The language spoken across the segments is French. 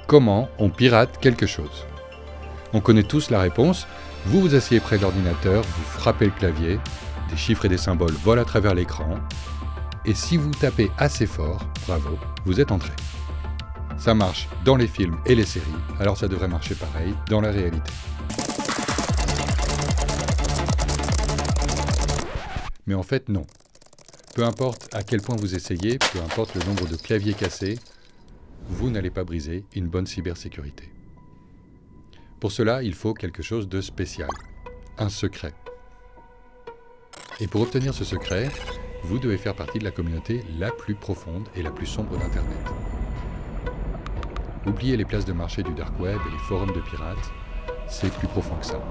Comment on pirate quelque chose? On connaît tous la réponse. Vous vous asseyez près de l'ordinateur, vous frappez le clavier, des chiffres et des symboles volent à travers l'écran, et si vous tapez assez fort, bravo, vous êtes entré. Ça marche dans les films et les séries, alors ça devrait marcher pareil dans la réalité. Mais en fait, non. Peu importe à quel point vous essayez, peu importe le nombre de claviers cassés, vous n'allez pas briser une bonne cybersécurité. Pour cela, il faut quelque chose de spécial, un secret. Et pour obtenir ce secret, vous devez faire partie de la communauté la plus profonde et la plus sombre d'Internet. Oubliez les places de marché du dark web et les forums de pirates, c'est plus profond que ça.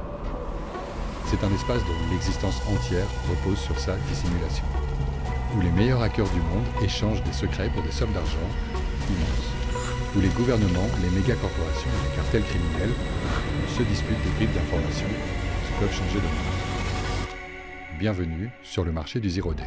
C'est un espace dont l'existence entière repose sur sa dissimulation, où les meilleurs hackers du monde échangent des secrets pour des sommes d'argent immenses, où les gouvernements, les méga-corporations et les cartels criminels se disputent des bribes d'informations qui peuvent changer de monde. Bienvenue sur le marché du Zero Day.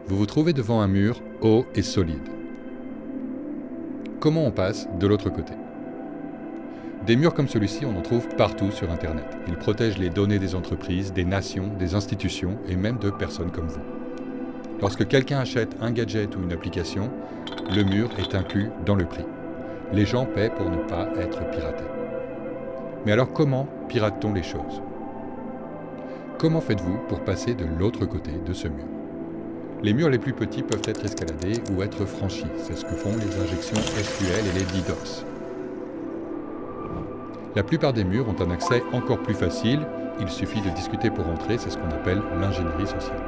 Vous vous trouvez devant un mur haut et solide. Comment on passe de l'autre côté? Des murs comme celui-ci, on en trouve partout sur Internet. Ils protègent les données des entreprises, des nations, des institutions et même de personnes comme vous. Lorsque quelqu'un achète un gadget ou une application, le mur est inclus dans le prix. Les gens paient pour ne pas être piratés. Mais alors comment pirate-t-on les choses? Comment faites-vous pour passer de l'autre côté de ce mur? Les murs les plus petits peuvent être escaladés ou être franchis. C'est ce que font les injections SQL et les DDoS. La plupart des murs ont un accès encore plus facile. Il suffit de discuter pour entrer, c'est ce qu'on appelle l'ingénierie sociale.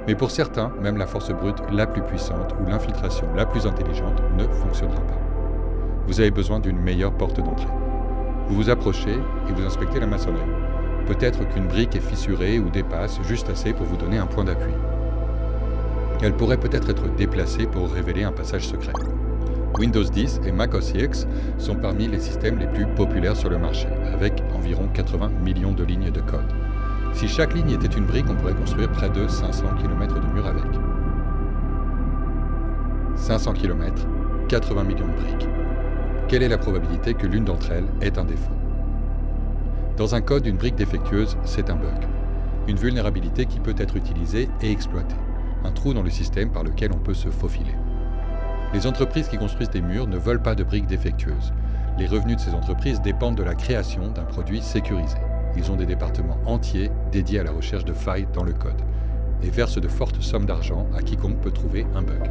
Mais pour certains, même la force brute la plus puissante ou l'infiltration la plus intelligente ne fonctionnera pas. Vous avez besoin d'une meilleure porte d'entrée. Vous vous approchez et vous inspectez la maçonnerie. Peut-être qu'une brique est fissurée ou dépasse juste assez pour vous donner un point d'appui. Elle pourrait peut-être être déplacée pour révéler un passage secret. Windows 10 et Mac OS X sont parmi les systèmes les plus populaires sur le marché, avec environ 80 millions de lignes de code. Si chaque ligne était une brique, on pourrait construire près de 500 km de mur avec. 500 km, 80 millions de briques. Quelle est la probabilité que l'une d'entre elles ait un défaut? Dans un code, une brique défectueuse, c'est un bug. Une vulnérabilité qui peut être utilisée et exploitée. Un trou dans le système par lequel on peut se faufiler. Les entreprises qui construisent des murs ne veulent pas de briques défectueuses. Les revenus de ces entreprises dépendent de la création d'un produit sécurisé. Ils ont des départements entiers dédiés à la recherche de failles dans le code et versent de fortes sommes d'argent à quiconque peut trouver un bug.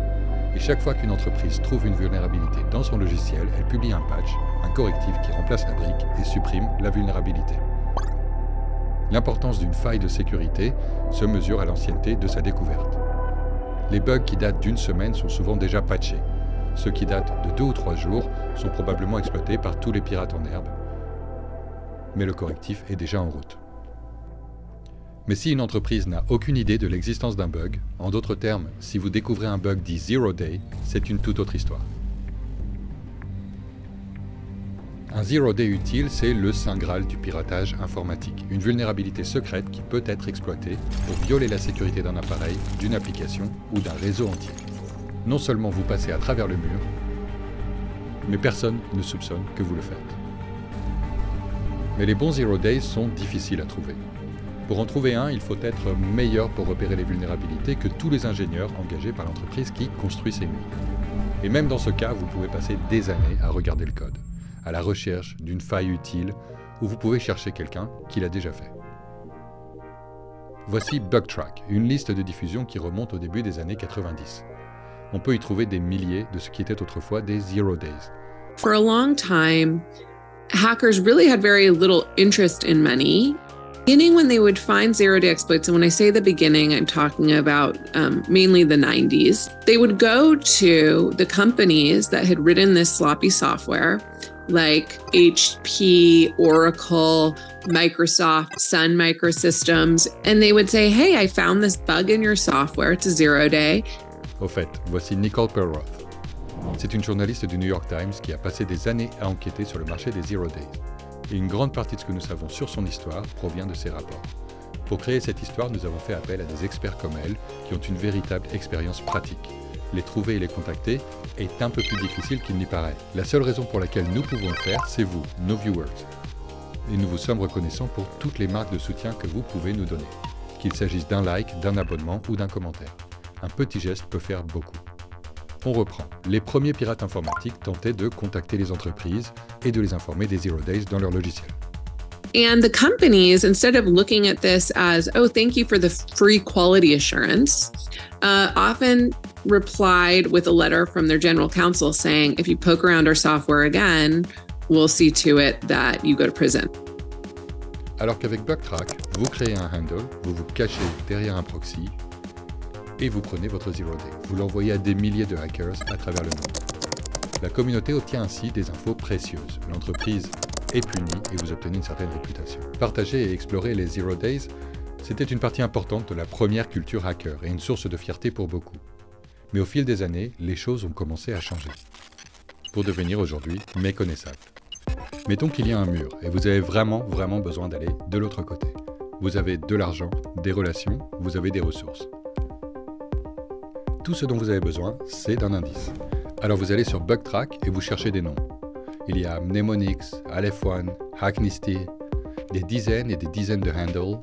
Et chaque fois qu'une entreprise trouve une vulnérabilité dans son logiciel, elle publie un patch, un correctif qui remplace la brique et supprime la vulnérabilité. L'importance d'une faille de sécurité se mesure à l'ancienneté de sa découverte. Les bugs qui datent d'une semaine sont souvent déjà patchés. Ceux qui datent de 2 ou 3 jours sont probablement exploités par tous les pirates en herbe. Mais le correctif est déjà en route. Mais si une entreprise n'a aucune idée de l'existence d'un bug, en d'autres termes, si vous découvrez un bug dit Zero Day, c'est une toute autre histoire. Un Zero Day utile, c'est le saint graal du piratage informatique, une vulnérabilité secrète qui peut être exploitée pour violer la sécurité d'un appareil, d'une application ou d'un réseau entier. Non seulement vous passez à travers le mur, mais personne ne soupçonne que vous le faites. Mais les bons Zero Days sont difficiles à trouver. Pour en trouver un, il faut être meilleur pour repérer les vulnérabilités que tous les ingénieurs engagés par l'entreprise qui construit ces murs. Et même dans ce cas, vous pouvez passer des années à regarder le code, à la recherche d'une faille utile, où vous pouvez chercher quelqu'un qui l'a déjà fait. Voici Bugtraq, une liste de diffusion qui remonte au début des années 90. On peut y trouver des milliers de ce qui était autrefois des Zero Days. For a long time, hackers really had very little interest in money. Beginning when they would find zero-day exploits, and when I say the beginning, I'm talking about mainly the 90s, they would go to the companies that had written this sloppy software, like HP, Oracle, Microsoft, Sun Microsystems, and they would say, hey, I found this bug in your software, it's a zero-day. Au fait, voici Nicole Perroth. C'est une journaliste du New York Times qui a passé des années à enquêter sur le marché des Zero Days. Et une grande partie de ce que nous savons sur son histoire provient de ces rapports. Pour créer cette histoire, nous avons fait appel à des experts comme elle, qui ont une véritable expérience pratique. Les trouver et les contacter est un peu plus difficile qu'il n'y paraît. La seule raison pour laquelle nous pouvons le faire, c'est vous, nos viewers. Et nous vous sommes reconnaissants pour toutes les marques de soutien que vous pouvez nous donner. Qu'il s'agisse d'un like, d'un abonnement ou d'un commentaire. Un petit geste peut faire beaucoup. On reprend. Les premiers pirates informatiques tentaient de contacter les entreprises et de les informer des Zero Days dans leur logiciel. And the companies, instead of looking at this as, oh, thank you for the free quality assurance, often replied with a letter from their general counsel saying, if you poke around our software again, we'll see to it that you go to prison. Alors qu'avec Bugtraq, vous créez un handle, vous vous cachez derrière un proxy et vous prenez votre Zero Day. Vous l'envoyez à des milliers de hackers à travers le monde. La communauté obtient ainsi des infos précieuses. L'entreprise est punie et vous obtenez une certaine réputation. Partager et explorer les Zero Days, c'était une partie importante de la première culture hacker et une source de fierté pour beaucoup. Mais au fil des années, les choses ont commencé à changer, pour devenir aujourd'hui méconnaissables. Mettons qu'il y a un mur et vous avez vraiment besoin d'aller de l'autre côté. Vous avez de l'argent, des relations, vous avez des ressources. Tout ce dont vous avez besoin, c'est d'un indice. Alors vous allez sur Bugtraq et vous cherchez des noms. Il y a Mnemonix, Aleph1, Hacknisty, des dizaines et des dizaines de handles,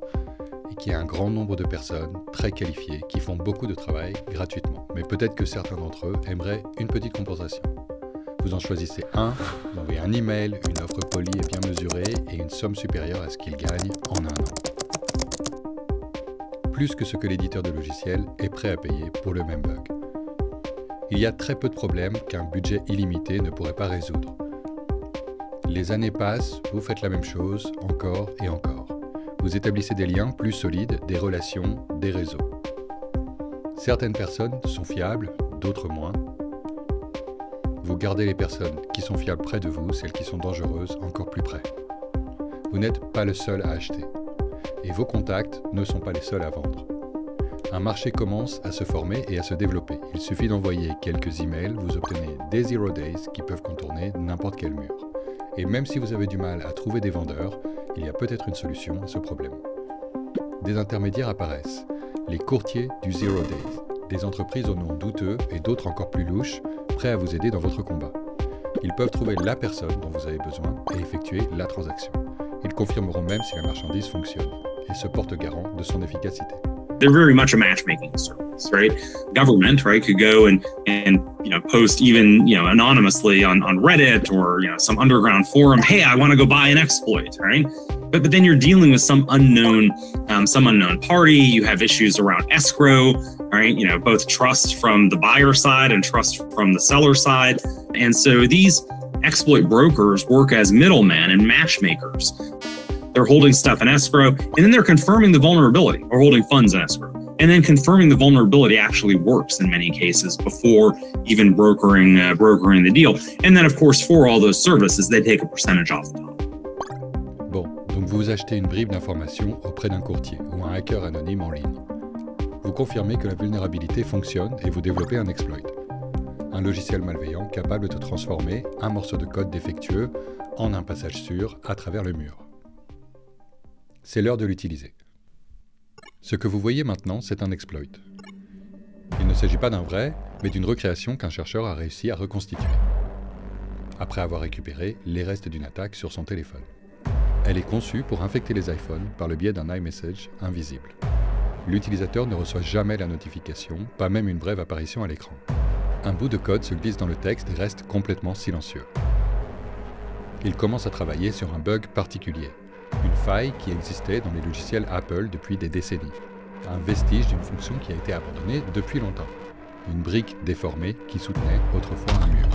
et qui a un grand nombre de personnes très qualifiées qui font beaucoup de travail gratuitement. Mais peut-être que certains d'entre eux aimeraient une petite compensation. Vous en choisissez un, vous envoyez un email, une offre polie et bien mesurée et une somme supérieure à ce qu'il gagne en un an. Plus que ce que l'éditeur de logiciels est prêt à payer pour le même bug. Il y a très peu de problèmes qu'un budget illimité ne pourrait pas résoudre. Les années passent, vous faites la même chose, encore et encore. Vous établissez des liens plus solides, des relations, des réseaux. Certaines personnes sont fiables, d'autres moins. Vous gardez les personnes qui sont fiables près de vous, celles qui sont dangereuses encore plus près. Vous n'êtes pas le seul à acheter. Et vos contacts ne sont pas les seuls à vendre. Un marché commence à se former et à se développer. Il suffit d'envoyer quelques emails, vous obtenez des Zero Days qui peuvent contourner n'importe quel mur. Et même si vous avez du mal à trouver des vendeurs, il y a peut-être une solution à ce problème. Des intermédiaires apparaissent, les courtiers du Zero Days, des entreprises au nom douteux et d'autres encore plus louches, prêts à vous aider dans votre combat. Ils peuvent trouver la personne dont vous avez besoin et effectuer la transaction. Ils confirmeront même si la marchandise fonctionne et se portent garant de son efficacité. They're very much a matchmaking service, right? Government, right, could go and post even anonymously on Reddit or some underground forum. Hey, I want to go buy an exploit, right? But then you're dealing with some unknown party. You have issues around escrow, right? Both trust from the buyer side and trust from the seller side, and so these exploit brokers work as middlemen and matchmakers. They're holding stuff in escrow, and then they're confirming the vulnerability or holding funds in escrow. And then confirming the vulnerability actually works in many cases before even brokering the deal. And then, of course, for all those services, they take a percentage off the top. Bon, donc vous achetez une bribe d'information auprès d'un courtier ou un hacker anonyme en ligne. Vous confirmez que la vulnérabilité fonctionne et vous développez un exploit. Un logiciel malveillant capable de transformer un morceau de code défectueux en un passage sûr à travers le mur. C'est l'heure de l'utiliser. Ce que vous voyez maintenant, c'est un exploit. Il ne s'agit pas d'un vrai, mais d'une recréation qu'un chercheur a réussi à reconstituer, après avoir récupéré les restes d'une attaque sur son téléphone. Elle est conçue pour infecter les iPhones par le biais d'un iMessage invisible. L'utilisateur ne reçoit jamais la notification, pas même une brève apparition à l'écran. Un bout de code se glisse dans le texte et reste complètement silencieux. Il commence à travailler sur un bug particulier. Une faille qui existait dans les logiciels Apple depuis des décennies. Un vestige d'une fonction qui a été abandonnée depuis longtemps. Une brique déformée qui soutenait autrefois un mur,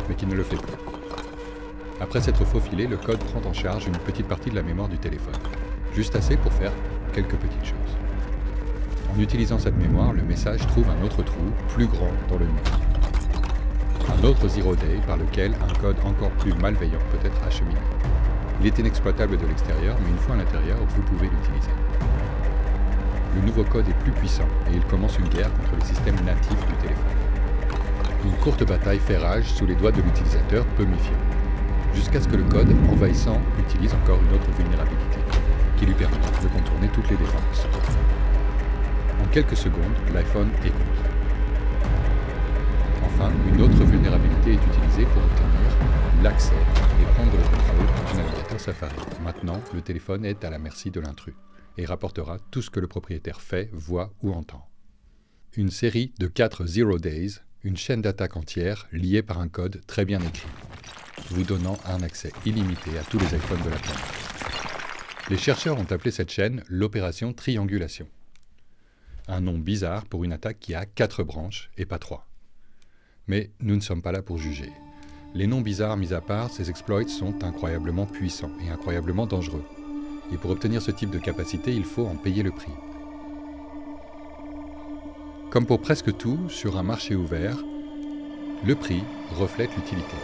mais qui ne le fait plus. Après s'être faufilé, le code prend en charge une petite partie de la mémoire du téléphone. Juste assez pour faire quelques petites choses. En utilisant cette mémoire, le message trouve un autre trou, plus grand, dans le mur. Un autre Zero Day par lequel un code encore plus malveillant peut être acheminé. Il est inexploitable de l'extérieur, mais une fois à l'intérieur, vous pouvez l'utiliser. Le nouveau code est plus puissant et il commence une guerre contre les systèmes natifs du téléphone. Une courte bataille fait rage sous les doigts de l'utilisateur peu méfiant, jusqu'à ce que le code envahissant utilise utilise encore une autre vulnérabilité qui lui permet de contourner toutes les défenses. En quelques secondes, l'iPhone est contre. Enfin, une autre vulnérabilité est utilisée pour obtenir l'accès et prendre le contrôle du navigateur Safari. Maintenant, le téléphone est à la merci de l'intrus et rapportera tout ce que le propriétaire fait, voit ou entend. Une série de 4 Zero Days, une chaîne d'attaque entière liée par un code très bien écrit, vous donnant un accès illimité à tous les iPhones de la planète. Les chercheurs ont appelé cette chaîne l'opération triangulation. Un nom bizarre pour une attaque qui a 4 branches et pas 3. Mais nous ne sommes pas là pour juger. Les noms bizarres mis à part, ces exploits sont incroyablement puissants et incroyablement dangereux. Et pour obtenir ce type de capacité, il faut en payer le prix. Comme pour presque tout sur un marché ouvert, le prix reflète l'utilité.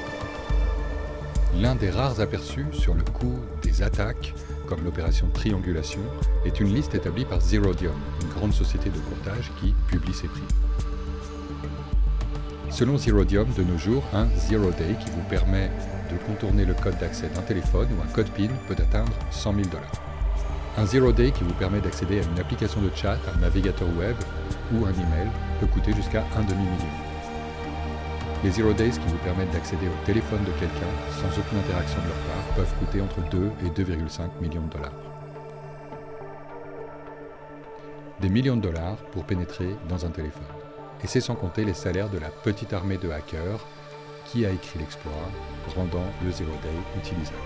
L'un des rares aperçus sur le coût des attaques, comme l'opération triangulation, est une liste établie par Zerodium, une grande société de courtage qui publie ses prix. Selon Zerodium, de nos jours, un Zero Day qui vous permet de contourner le code d'accès d'un téléphone ou un code PIN peut atteindre 100 000 $. Un Zero Day qui vous permet d'accéder à une application de chat, un navigateur web ou un email peut coûter jusqu'à un demi-million. Les Zero Days qui vous permettent d'accéder au téléphone de quelqu'un sans aucune interaction de leur part peuvent coûter entre 2 et 2,5 millions de $. Des millions de dollars pour pénétrer dans un téléphone. Et c'est sans compter les salaires de la petite armée de hackers qui a écrit l'exploit, rendant le Zero Day utilisable.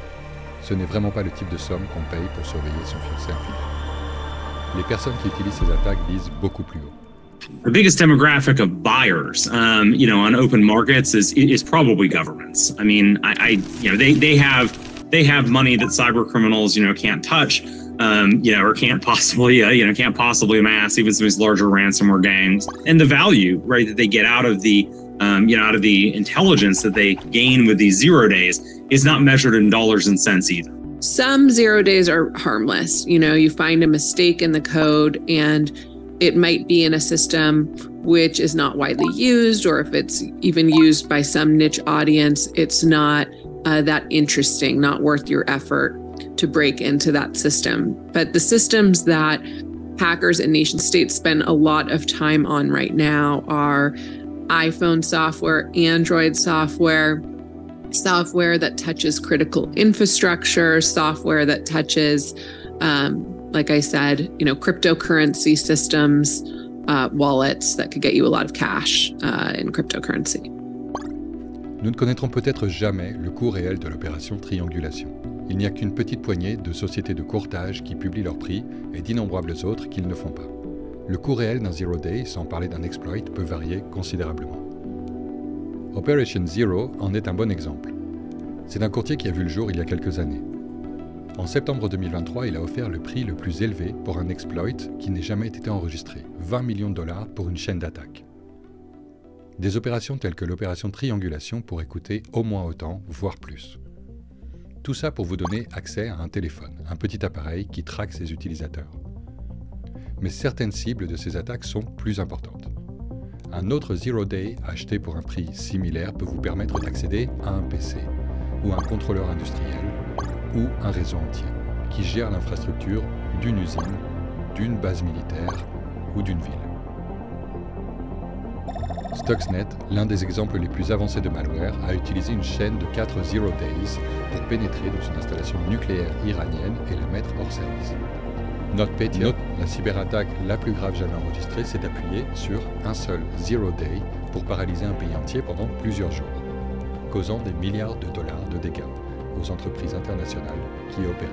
Ce n'est vraiment pas le type de somme qu'on paye pour surveiller son fiancé infidèle. Les personnes qui utilisent ces attaques visent beaucoup plus haut. The biggest demographic of buyers, on open markets is probably governments. I mean, they have money that cyber criminals, can't touch. Or can't possibly amass, even some of these larger ransomware gangs. And the value, right, that they get out of the intelligence that they gain with these Zero Days is not measured in dollars and cents either. Some Zero Days are harmless. You find a mistake in the code and it might be in a system which is not widely used, or if it's even used by some niche audience, it's not that interesting, not worth your effort to break into that system. But the systems that hackers and nation states spend a lot of time on right now are iPhone software, Android software, software that touches critical infrastructure, software that touches, like I said, cryptocurrency systems, wallets that could get you a lot of cash in cryptocurrency. Nous ne connaîtrons peut-être jamais le coût réel de l'opération triangulation. Il n'y a qu'une petite poignée de sociétés de courtage qui publient leurs prix et d'innombrables autres qui ne le font pas. Le coût réel d'un Zero Day, sans parler d'un exploit, peut varier considérablement. Operation Zero en est un bon exemple. C'est un courtier qui a vu le jour il y a quelques années. En septembre 2023, il a offert le prix le plus élevé pour un exploit qui n'ait jamais été enregistré, 20 millions de dollars pour une chaîne d'attaque. Des opérations telles que l'opération triangulation pourraient coûter au moins autant, voire plus. Tout ça pour vous donner accès à un téléphone, un petit appareil qui traque ses utilisateurs. Mais certaines cibles de ces attaques sont plus importantes. Un autre Zero Day acheté pour un prix similaire peut vous permettre d'accéder à un PC, ou un contrôleur industriel, ou un réseau entier, qui gère l'infrastructure d'une usine, d'une base militaire ou d'une ville. Stuxnet, l'un des exemples les plus avancés de malware, a utilisé une chaîne de 4 Zero Days pour pénétrer dans une installation nucléaire iranienne et la mettre hors service. NotPetya, la cyberattaque la plus grave jamais enregistrée, s'est appuyée sur un seul Zero Day pour paralyser un pays entier pendant plusieurs jours, causant des milliards de dollars de dégâts aux entreprises internationales qui y opéraient.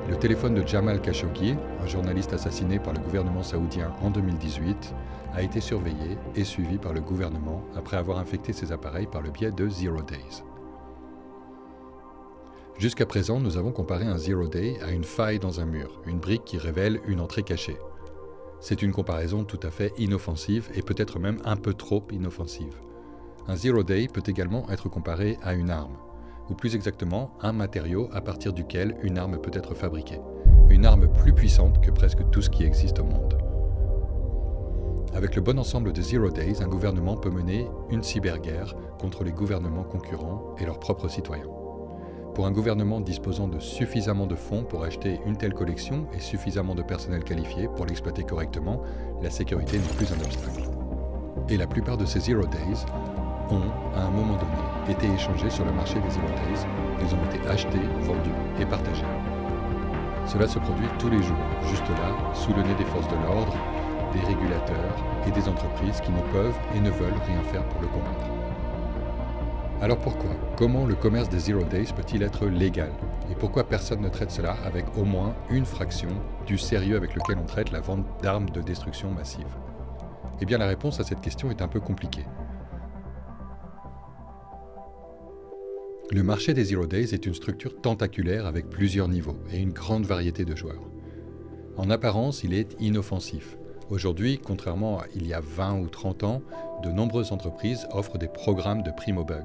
Le téléphone de Jamal Khashoggi, un journaliste assassiné par le gouvernement saoudien en 2018, a été surveillé et suivi par le gouvernement après avoir infecté ses appareils par le biais de Zero Days. Jusqu'à présent, nous avons comparé un Zero Day à une faille dans un mur, une brique qui révèle une entrée cachée. C'est une comparaison tout à fait inoffensive et peut-être même un peu trop inoffensive. Un Zero Day peut également être comparé à une arme, ou plus exactement un matériau à partir duquel une arme peut être fabriquée. Une arme plus puissante que presque tout ce qui existe au monde. Avec le bon ensemble de Zero Days, un gouvernement peut mener une cyberguerre contre les gouvernements concurrents et leurs propres citoyens. Pour un gouvernement disposant de suffisamment de fonds pour acheter une telle collection et suffisamment de personnel qualifié pour l'exploiter correctement, la sécurité n'est plus un obstacle. Et la plupart de ces Zero Days ont, à un moment donné, été échangés sur le marché des Zero Days. Ils ont été achetés, vendus et partagés. Cela se produit tous les jours, juste là, sous le nez des forces de l'ordre, des régulateurs et des entreprises qui ne peuvent et ne veulent rien faire pour le combattre. Alors pourquoi? Comment le commerce des Zero Days peut-il être légal? Et pourquoi personne ne traite cela avec au moins une fraction du sérieux avec lequel on traite la vente d'armes de destruction massive? Eh bien la réponse à cette question est un peu compliquée. Le marché des Zero Days est une structure tentaculaire avec plusieurs niveaux et une grande variété de joueurs. En apparence, il est inoffensif. Aujourd'hui, contrairement à il y a 20 ou 30 ans, de nombreuses entreprises offrent des programmes de prime au bug.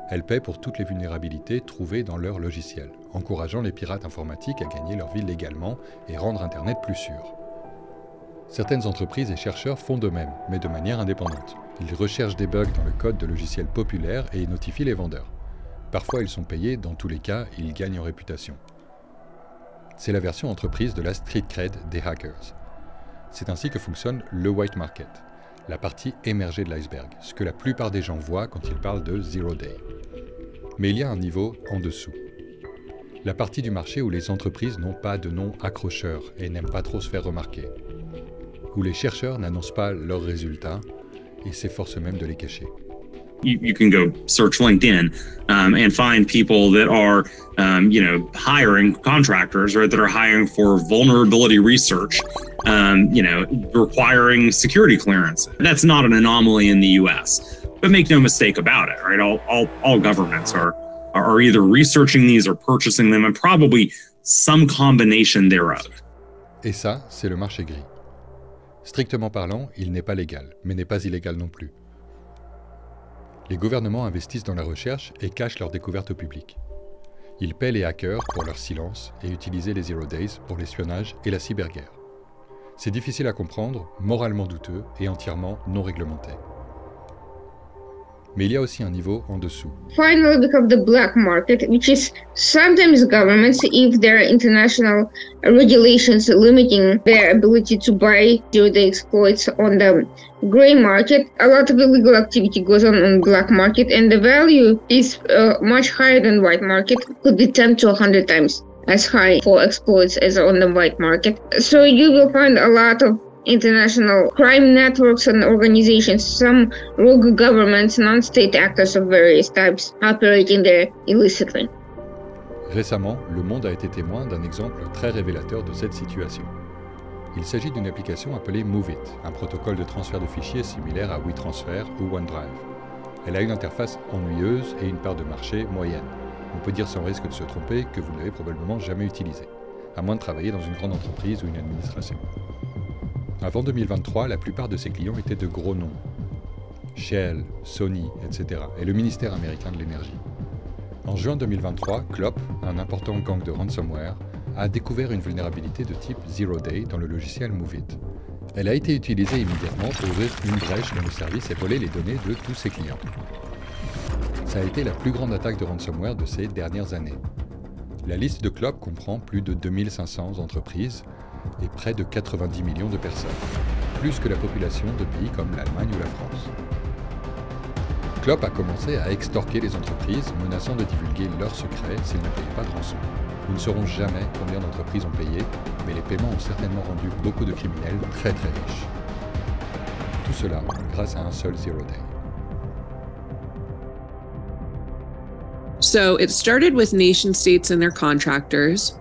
Elles paient pour toutes les vulnérabilités trouvées dans leur logiciel, encourageant les pirates informatiques à gagner leur vie légalement et rendre Internet plus sûr. Certaines entreprises et chercheurs font de même, mais de manière indépendante. Ils recherchent des bugs dans le code de logiciels populaires et notifient les vendeurs. Parfois, ils sont payés, dans tous les cas, ils gagnent en réputation. C'est la version entreprise de la street cred des hackers. C'est ainsi que fonctionne le white market, la partie émergée de l'iceberg, ce que la plupart des gens voient quand ils parlent de Zero Day. Mais il y a un niveau en dessous. La partie du marché où les entreprises n'ont pas de nom accrocheur et n'aiment pas trop se faire remarquer. Où les chercheurs n'annoncent pas leurs résultats et s'efforcent même de les cacher. You can go search LinkedIn and find people that are, hiring contractors, right? That are hiring for vulnerability research, requiring security clearance. That's not an anomaly in the U.S. But make no mistake about it, right? All governments are either researching these or purchasing them, and probably some combination thereof. Et ça, c'est le marché gris. Strictement parlant, il n'est pas légal, mais n'est pas illégal non plus. Les gouvernements investissent dans la recherche et cachent leurs découvertes au public. Ils paient les hackers pour leur silence et utilisent les Zero Days pour l'espionnage et la cyberguerre. C'est difficile à comprendre, moralement douteux et entièrement non réglementé. Mais il y a aussi un niveau en dessous. Finally, we have the black market, which is sometimes governments, if there are international regulations limiting their ability to buy the exploits on the gray market, a lot of illegal activity goes on black market, and the value is much higher than white market, could be 10 to 100 times as high for exploits as on the white market. So you will find a lot of international crime networks and organizations, some rogue governments, non-state actors of various types operating there illicitly. Récemment, le monde a été témoin d'un exemple très révélateur de cette situation. Il s'agit d'une application appelée MoveIt, un protocole de transfert de fichiers similaire à WeTransfer ou OneDrive. Elle a une interface ennuyeuse et une part de marché moyenne. On peut dire sans risque de se tromper que vous ne l'avez probablement jamais utilisée, à moins de travailler dans une grande entreprise ou une administration. Avant 2023, la plupart de ses clients étaient de gros noms. Shell, Sony, etc. et le ministère américain de l'énergie. En juin 2023, Clop, un important gang de ransomware, a découvert une vulnérabilité de type Zero Day dans le logiciel MoveIt. Elle a été utilisée immédiatement pour ouvrir une brèche dans le service et voler les données de tous ses clients. Ça a été la plus grande attaque de ransomware de ces dernières années. La liste de Clop comprend plus de 2500 entreprises et près de 90 millions de personnes, plus que la population de pays comme l'Allemagne ou la France. Clop a commencé à extorquer les entreprises, menaçant de divulguer leurs secrets s'ils ne payaient pas de rançon. Nous ne saurons jamais combien d'entreprises ont payé, mais les paiements ont certainement rendu beaucoup de criminels très riches. Tout cela grâce à un seul Zero Day. So it started with nation states and their contractors.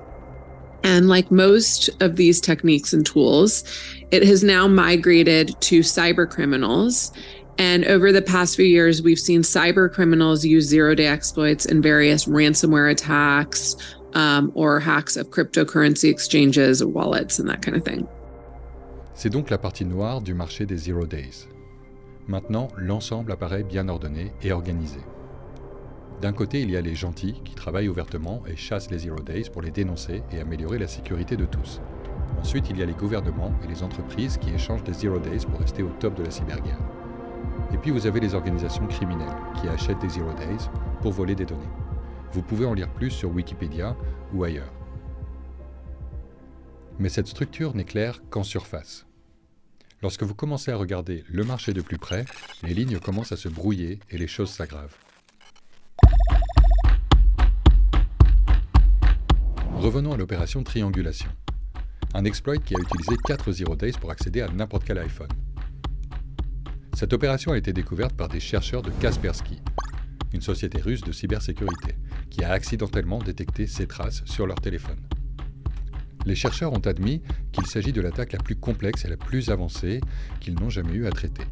And like most of these techniques and tools, it has now migrated to cyber criminals. And over the past few years, we've seen cyber criminals use zero-day exploits in various ransomware attacks or hacks of cryptocurrency exchanges, wallets, and that kind of thing. C'est donc la partie noire du marché des Zero Days. Maintenant, l'ensemble apparaît bien ordonné et organisé. D'un côté, il y a les gentils qui travaillent ouvertement et chassent les Zero Days pour les dénoncer et améliorer la sécurité de tous. Ensuite, il y a les gouvernements et les entreprises qui échangent des Zero Days pour rester au top de la cyberguerre. Et puis vous avez les organisations criminelles qui achètent des Zero Days pour voler des données. Vous pouvez en lire plus sur Wikipédia ou ailleurs. Mais cette structure n'est claire qu'en surface. Lorsque vous commencez à regarder le marché de plus près, les lignes commencent à se brouiller et les choses s'aggravent. Revenons à l'opération de triangulation. Un exploit qui a utilisé 4 zero days pour accéder à n'importe quel iPhone. Cette opération a été découverte par des chercheurs de Kaspersky, une société russe de cybersécurité, qui a accidentellement détecté ces traces sur leur téléphone. Les chercheurs ont admis qu'il s'agit de l'attaque la plus complexe et la plus avancée qu'ils n'ont jamais eu à traiter.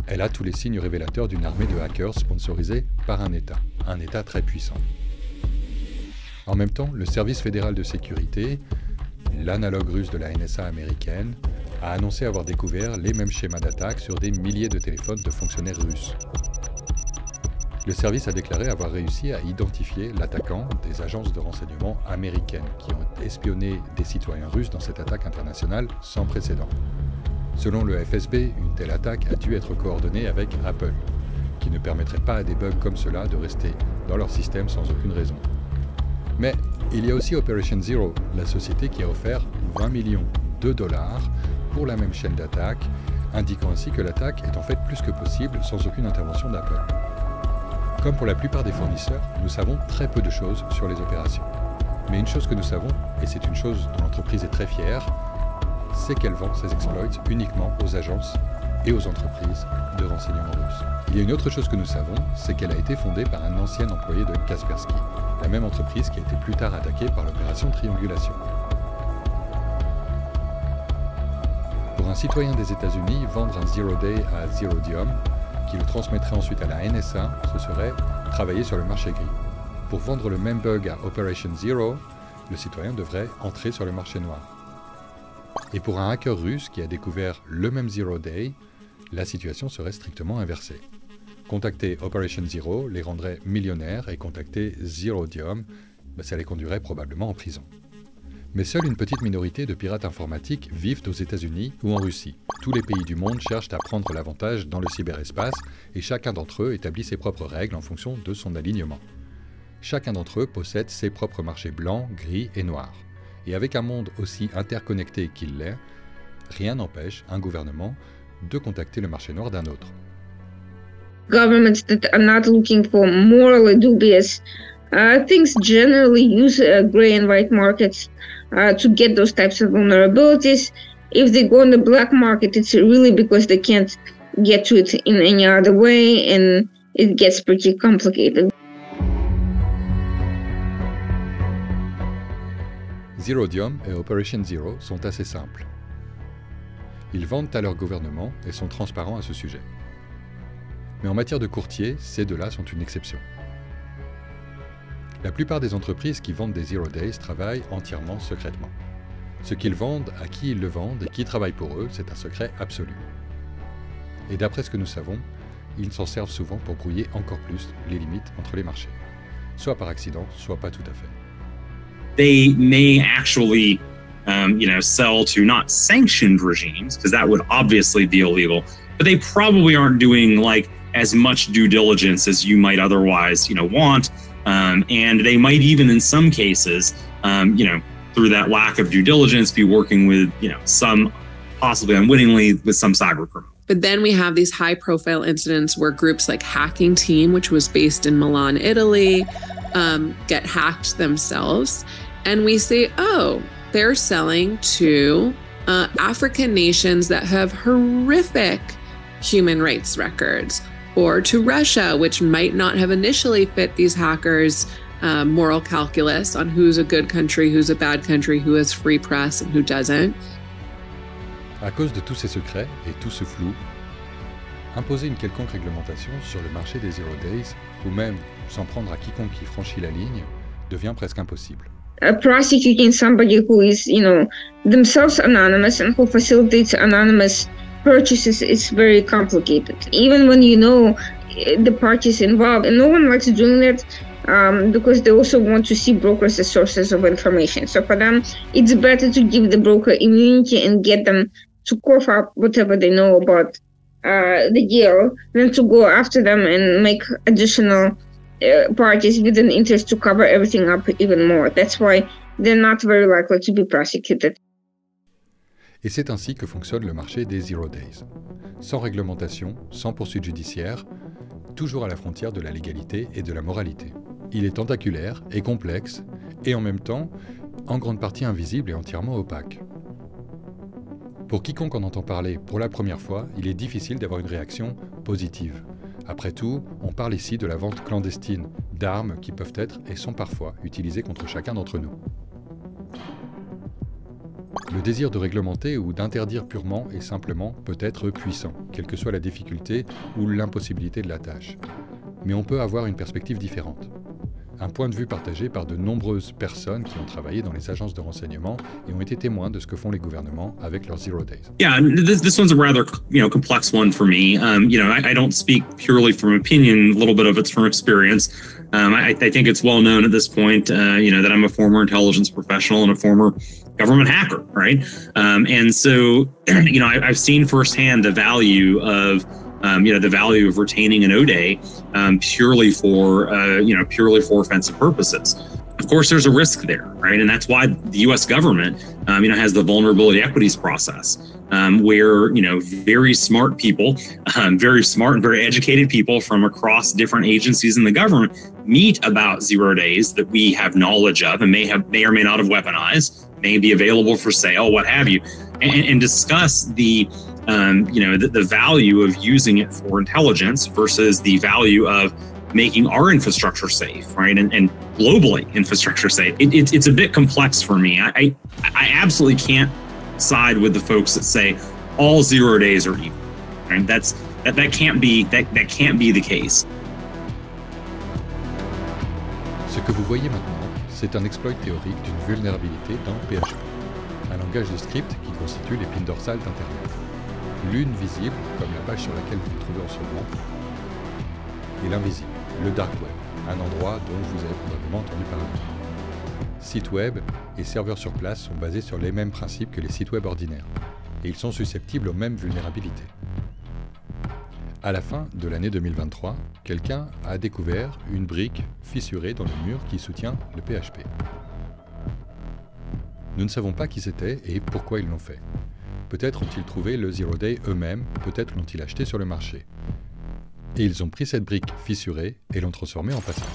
Elle a tous les signes révélateurs d'une armée de hackers sponsorisée par un État très puissant. En même temps, le service fédéral de sécurité, l'analogue russe de la NSA américaine, a annoncé avoir découvert les mêmes schémas d'attaque sur des milliers de téléphones de fonctionnaires russes. Le service a déclaré avoir réussi à identifier l'attaquant des agences de renseignement américaines qui ont espionné des citoyens russes dans cette attaque internationale sans précédent. Selon le FSB, une telle attaque a dû être coordonnée avec Apple, qui ne permettrait pas à des bugs comme cela de rester dans leur système sans aucune raison. Mais il y a aussi Operation Zero, la société qui a offert 20 millions de dollars pour la même chaîne d'attaque, indiquant ainsi que l'attaque est en fait plus que possible sans aucune intervention d'Apple. Comme pour la plupart des fournisseurs, nous savons très peu de choses sur les opérations. Mais une chose que nous savons, et c'est une chose dont l'entreprise est très fière, c'est qu'elle vend ses exploits uniquement aux agences et aux entreprises de renseignement russes. Il y a une autre chose que nous savons, c'est qu'elle a été fondée par un ancien employé de Kaspersky, la même entreprise qui a été plus tard attaquée par l'opération Triangulation. Pour un citoyen des États-Unis, vendre un Zero Day à Zerodium, qui le transmettrait ensuite à la NSA, ce serait travailler sur le marché gris. Pour vendre le même bug à Operation Zero, le citoyen devrait entrer sur le marché noir. Et pour un hacker russe qui a découvert le même Zero Day, la situation serait strictement inversée. Contacter Operation Zero les rendrait millionnaires et contacter Zerodium, ça les conduirait probablement en prison. Mais seule une petite minorité de pirates informatiques vivent aux États-Unis ou en Russie. Tous les pays du monde cherchent à prendre l'avantage dans le cyberespace et chacun d'entre eux établit ses propres règles en fonction de son alignement. Chacun d'entre eux possède ses propres marchés blancs, gris et noirs. Et avec un monde aussi interconnecté qu'il l'est, rien n'empêche un gouvernement de contacter le marché noir d'un autre. Governments that are not looking for morally dubious things generally use gray and white markets to get those types of vulnerabilities. If they go on the black market, it's really because they can't get to it in any other way, and it gets pretty complicated. Zerodium et Operation Zero sont assez simples. Ils vendent à leur gouvernement et sont transparents à ce sujet. Mais en matière de courtier, ces deux-là sont une exception. La plupart des entreprises qui vendent des Zero Days travaillent entièrement secrètement. Ce qu'ils vendent, à qui ils le vendent et qui travaille pour eux, c'est un secret absolu. Et d'après ce que nous savons, ils s'en servent souvent pour brouiller encore plus les limites entre les marchés. Soit par accident, soit pas tout à fait. They may actually, sell to not sanctioned regimes, because that would obviously be illegal, but they probably aren't doing like as much due diligence as you might otherwise, want. And they might even, in some cases, through that lack of due diligence, be working with, some possibly unwittingly with some cyber criminal. But then we have these high-profile incidents where groups like Hacking Team, which was based in Milan, Italy, get hacked themselves. And we say, oh, they're selling to African nations that have horrific human rights records, or to Russia, which might not have initially fit these hackers' moral calculus on who's a good country, who's a bad country, who has free press and who doesn't. À cause de tous ces secrets et tout ce flou, imposer une quelconque réglementation sur le marché des Zero Days, ou même s'en prendre à quiconque qui franchit la ligne, devient presque impossible. Prosecuting somebody who is, themselves anonymous and who facilitates anonymous purchases is very complicated. Even when you know the parties involved, and no one likes doing that because they also want to see brokers as sources of information. So for them, it's better to give the broker immunity and get them to cough up whatever they know about the deal than to go after them and make additional parties with an interest to cover everything up even more. That's why they're not very likely to be prosecuted. Et c'est ainsi que fonctionne le marché des Zero Days. Sans réglementation, sans poursuite judiciaire, toujours à la frontière de la légalité et de la moralité. Il est tentaculaire et complexe, et en même temps, en grande partie invisible et entièrement opaque. Pour quiconque en entend parler pour la première fois, il est difficile d'avoir une réaction positive. Après tout, on parle ici de la vente clandestine d'armes qui peuvent être et sont parfois utilisées contre chacun d'entre nous. Le désir de réglementer ou d'interdire purement et simplement peut être puissant, quelle que soit la difficulté ou l'impossibilité de la tâche. Mais on peut avoir une perspective différente. Un point de vue partagé par de nombreuses personnes qui ont travaillé dans les agences de renseignement et ont été témoins de ce que font les gouvernements avec leurs Zero Days. Yeah, this one's a rather complex one for me. I don't speak purely from opinion. A little bit of it's from experience. I think it's well known at this point, that I'm a former intelligence professional and a former government hacker, right? And so, I've seen firsthand the value of retaining an O-Day purely for offensive purposes. Of course, there's a risk there, right? And that's why the U.S. government, has the vulnerability equities process, where, very smart people, very smart and very educated people from across different agencies in the government meet about Zero Days that we have knowledge of and may or may not have weaponized, may be available for sale, what have you, and discuss the value of using it for intelligence versus the value of making our infrastructure safe, right? And globally infrastructure safe. It's a bit complex for me. I absolutely can't side with the folks that say all Zero Days are evil. Right? That can't be the case. Ce que vous voyez maintenant, c'est un exploit théorique d'une vulnérabilité dans PHP, un langage de script qui constitue l'épine dorsale d'Internet. L'une visible, comme la page sur laquelle vous vous trouvez en ce moment, et l'invisible, le Dark Web, un endroit dont vous avez probablement entendu parler. Sites web et serveurs sur place sont basés sur les mêmes principes que les sites web ordinaires, et ils sont susceptibles aux mêmes vulnérabilités. À la fin de l'année 2023, quelqu'un a découvert une brique fissurée dans le mur qui soutient le PHP. Nous ne savons pas qui c'était et pourquoi ils l'ont fait. Peut-être ont-ils trouvé le Zero Day eux-mêmes, peut-être l'ont-ils acheté sur le marché. Et ils ont pris cette brique fissurée et l'ont transformée en passage.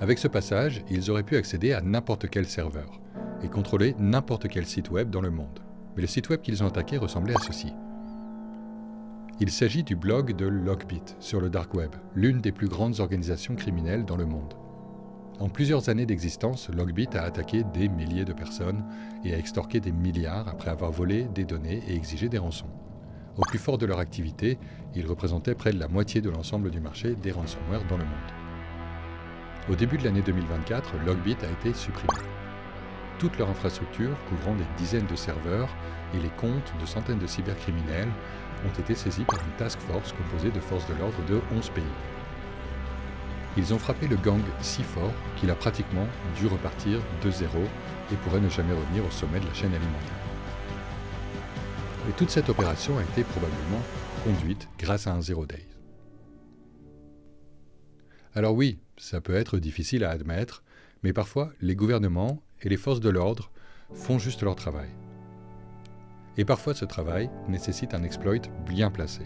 Avec ce passage, ils auraient pu accéder à n'importe quel serveur et contrôler n'importe quel site web dans le monde. Mais le site web qu'ils ont attaqué ressemblait à ceci. Il s'agit du blog de Logbit sur le Dark Web, l'une des plus grandes organisations criminelles dans le monde. En plusieurs années d'existence, Logbit a attaqué des milliers de personnes et a extorqué des milliards après avoir volé des données et exigé des rançons. Au plus fort de leur activité, ils représentaient près de la moitié de l'ensemble du marché des ransomware dans le monde. Au début de l'année 2024, Logbit a été supprimé. Toute leur infrastructure, couvrant des dizaines de serveurs et les comptes de centaines de cybercriminels, ont été saisis par une task force composée de forces de l'ordre de 11 pays. Ils ont frappé le gang si fort qu'il a pratiquement dû repartir de zéro et pourrait ne jamais revenir au sommet de la chaîne alimentaire. Et toute cette opération a été probablement conduite grâce à un Zero Days. Alors oui, ça peut être difficile à admettre, mais parfois les gouvernements et les forces de l'ordre font juste leur travail. Et parfois ce travail nécessite un exploit bien placé.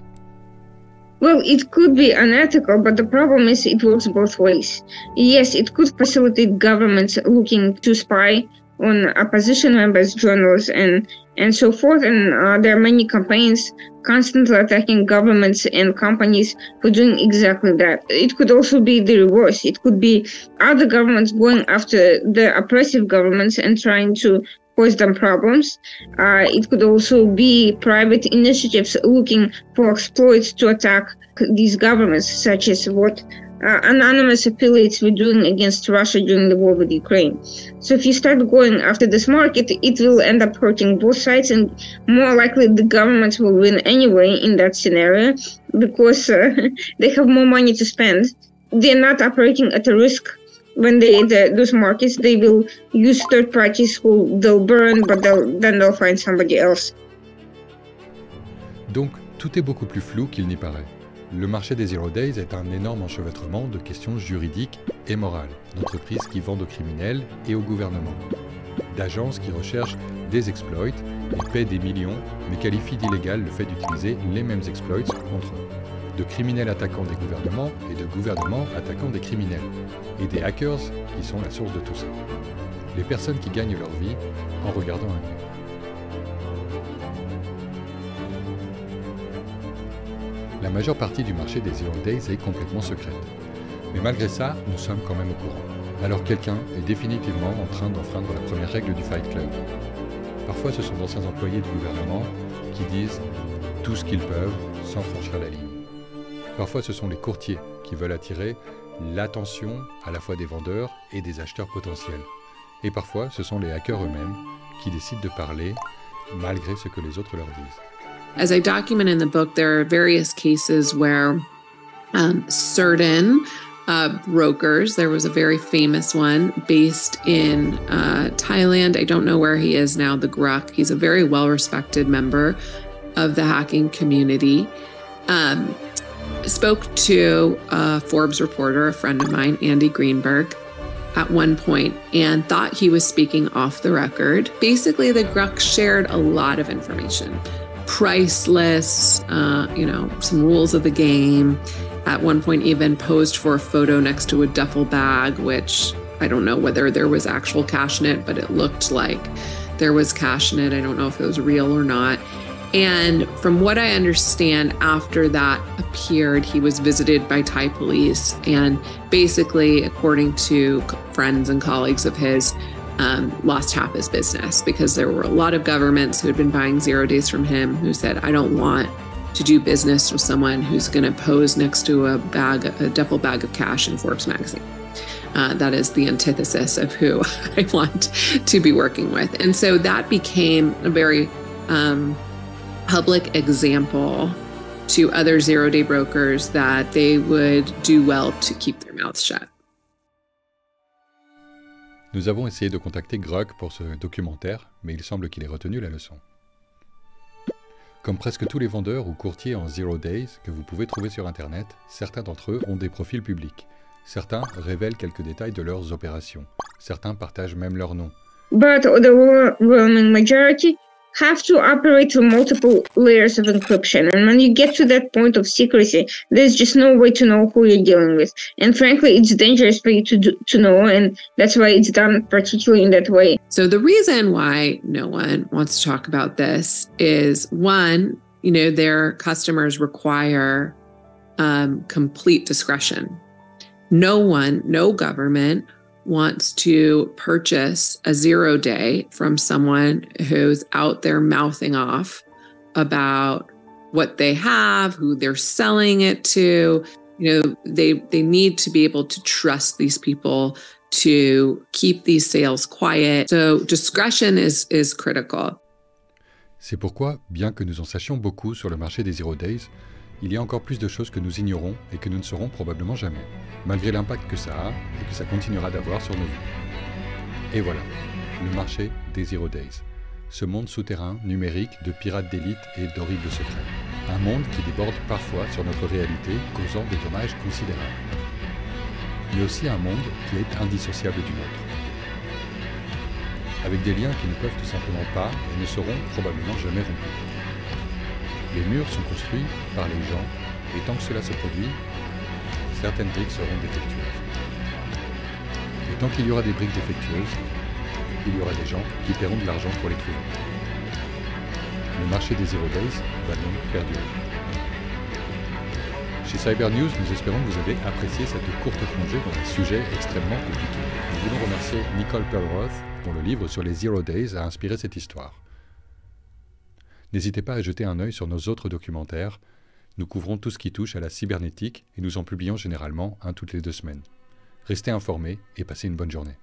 Well, it could be unethical, but the problem is it works both ways. Yes, it could facilitate governments looking to spy on opposition members, journalists, and so forth. And there are many campaigns constantly attacking governments and companies for doing exactly that. It could also be the reverse. It could be other governments going after the oppressive governments and trying to cause them problems. It could also be private initiatives looking for exploits to attack these governments, such as what anonymous affiliates were doing against Russia during the war with Ukraine. So if you start going after this market, it will end up hurting both sides, and more likely the governments will win anyway in that scenario because they have more money to spend. They're not operating at a risk. When they enter those markets, they will use third parties who they'll burn, but then they'll find somebody else. Donc, tout est beaucoup plus flou qu'il n'y paraît. Le marché des Zero Days est un énorme enchevêtrement de questions juridiques et morales, d'entreprises qui vendent aux criminels et au gouvernement, d'agences qui recherchent des exploits et paient des millions, mais qualifient d'illégal le fait d'utiliser les mêmes exploits contre eux, de criminels attaquant des gouvernements et de gouvernements attaquant des criminels, et des hackers qui sont la source de tout ça. Les personnes qui gagnent leur vie en regardant un mur. La majeure partie du marché des Zero Days est complètement secrète. Mais malgré ça, nous sommes quand même au courant. Alors quelqu'un est définitivement en train d'enfreindre la première règle du Fight Club. Parfois, ce sont d'anciens employés du gouvernement qui disent tout ce qu'ils peuvent sans franchir la ligne. Parfois, ce sont les courtiers qui veulent attirer l'attention à la fois des vendeurs et des acheteurs potentiels. Et parfois, ce sont les hackers eux-mêmes qui décident de parler malgré ce que les autres leur disent. As I document in the book, there are various cases where certain brokers, there was a very famous one based in Thailand. I don't know where he is now, the Gruk. He's a very well-respected member of the hacking community. Spoke to a Forbes reporter, a friend of mine, Andy Greenberg, at one point and thought he was speaking off the record. Basically, the Gruk shared a lot of information. Price lists, some rules of the game. At one point, even posed for a photo next to a duffel bag, which I don't know whether there was actual cash in it, but it looked like there was cash in it. I don't know if it was real or not. And from what I understand, after that appeared, he was visited by Thai police. And basically, according to friends and colleagues of his, lost half his business because there were a lot of governments who had been buying Zero Days from him who said, I don't want to do business with someone who's going to pose next to a duffel bag of cash in Forbes magazine. That is the antithesis of who I want to be working with. And so that became a very public example to other zero-day brokers that they would do well to keep their mouths shut. Nous avons essayé de contacter Gruk pour ce documentaire, mais il semble qu'il ait retenu la leçon. Comme presque tous les vendeurs ou courtiers en Zero Days que vous pouvez trouver sur Internet, certains d'entre eux ont des profils publics. Certains révèlent quelques détails de leurs opérations. Certains partagent même leur nom. But the overwhelming majority have to operate through multiple layers of encryption. And when you get to that point of secrecy, there's just no way to know who you're dealing with. And frankly, it's dangerous for you to know, and that's why it's done particularly in that way. So the reason why no one wants to talk about this is, one, their customers require complete discretion. No government wants to purchase a Zero Day from someone who's out there mouthing off about what they have, who they're selling it to. They need to be able to trust these people to keep these sales quiet. So discretion is critical. C'est pourquoi, bien que nous en sachions beaucoup sur le marché des Zero Days, il y a encore plus de choses que nous ignorons et que nous ne saurons probablement jamais, malgré l'impact que ça a et que ça continuera d'avoir sur nos vies. Et voilà, le marché des Zero Days. Ce monde souterrain, numérique, de pirates d'élite et d'horribles secrets. Un monde qui déborde parfois sur notre réalité, causant des dommages considérables. Mais aussi un monde qui est indissociable du nôtre. Avec des liens qui ne peuvent tout simplement pas et ne seront probablement jamais rompus. Les murs sont construits par les gens, et tant que cela se produit, certaines briques seront défectueuses. Et tant qu'il y aura des briques défectueuses, il y aura des gens qui paieront de l'argent pour les trouver. Le marché des Zero Days va donc perdurer. Chez Cyber News, nous espérons que vous avez apprécié cette courte plongée dans un sujet extrêmement compliqué. Nous voulons remercier Nicole Perlroth, dont le livre sur les Zero Days a inspiré cette histoire. N'hésitez pas à jeter un œil sur nos autres documentaires. Nous couvrons tout ce qui touche à la cybernétique et nous en publions généralement un toutes les 2 semaines. Restez informés et passez une bonne journée.